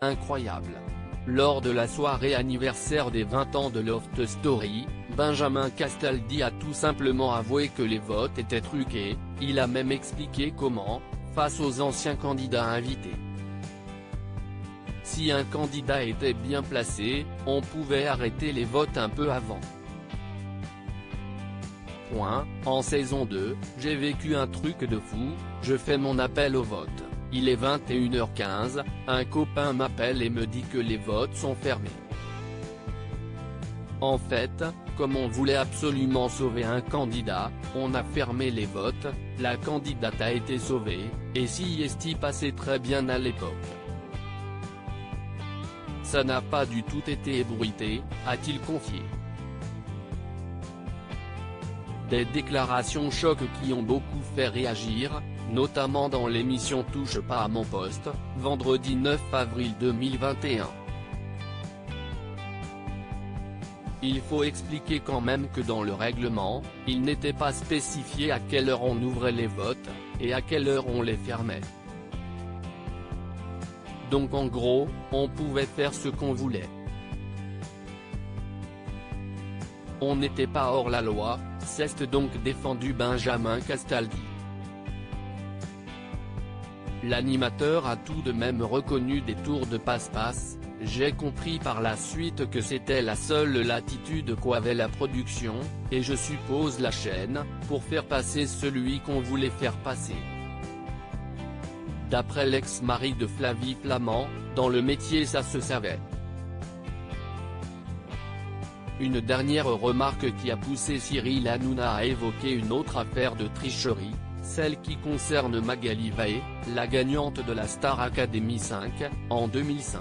incroyable. Lors de la soirée anniversaire des 20 ans de Loft Story, Benjamin Castaldi a tout simplement avoué que les votes étaient truqués, il a même expliqué comment, face aux anciens candidats invités. Si un candidat était bien placé, on pouvait arrêter les votes un peu avant. En saison 2, j'ai vécu un truc de fou, je fais mon appel au vote. Il est 21h15, un copain m'appelle et me dit que les votes sont fermés. En fait, comme on voulait absolument sauver un candidat, on a fermé les votes, la candidate a été sauvée, et CIST passait très bien à l'époque. Ça n'a pas du tout été ébruité, a-t-il confié. Des déclarations choc qui ont beaucoup fait réagir, notamment dans l'émission Touche pas à mon poste, vendredi 9 avril 2021. Il faut expliquer quand même que dans le règlement, il n'était pas spécifié à quelle heure on ouvrait les votes, et à quelle heure on les fermait. Donc en gros, on pouvait faire ce qu'on voulait. On n'était pas hors la loi, s'est donc défendu Benjamin Castaldi. L'animateur a tout de même reconnu des tours de passe-passe, j'ai compris par la suite que c'était la seule latitude qu'avait la production, et je suppose la chaîne, pour faire passer celui qu'on voulait faire passer. D'après l'ex-mari de Flavie Flament, dans le métier ça se savait. Une dernière remarque qui a poussé Cyril Hanouna à évoquer une autre affaire de tricherie, celle qui concerne Magali Vahe, la gagnante de la Star Academy 5, en 2005.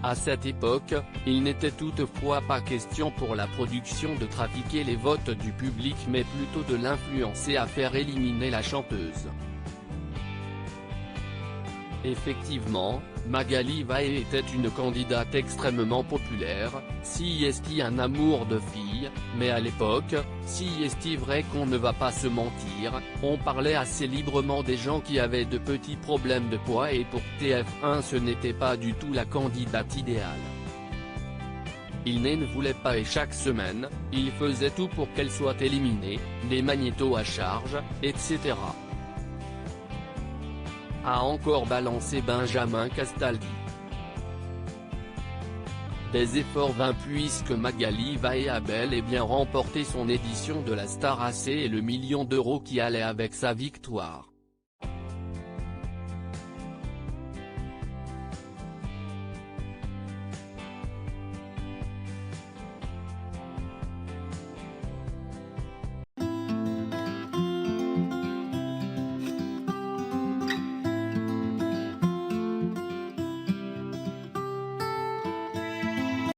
À cette époque, il n'était toutefois pas question pour la production de trafiquer les votes du public mais plutôt de l'influencer à faire éliminer la chanteuse. Effectivement, Magali Vahe était une candidate extrêmement populaire, CIST un amour de fille, mais à l'époque, CIST vrai qu'on ne va pas se mentir, on parlait assez librement des gens qui avaient de petits problèmes de poids et pour TF1 ce n'était pas du tout la candidate idéale. Il ne voulait pas et chaque semaine, il faisait tout pour qu'elle soit éliminée, des magnétos à charge, etc. A encore balancé Benjamin Castaldi. Des efforts vains puisque Magali Vahe a bel et bien remporté son édition de la Star AC et le million d'euros qui allait avec sa victoire.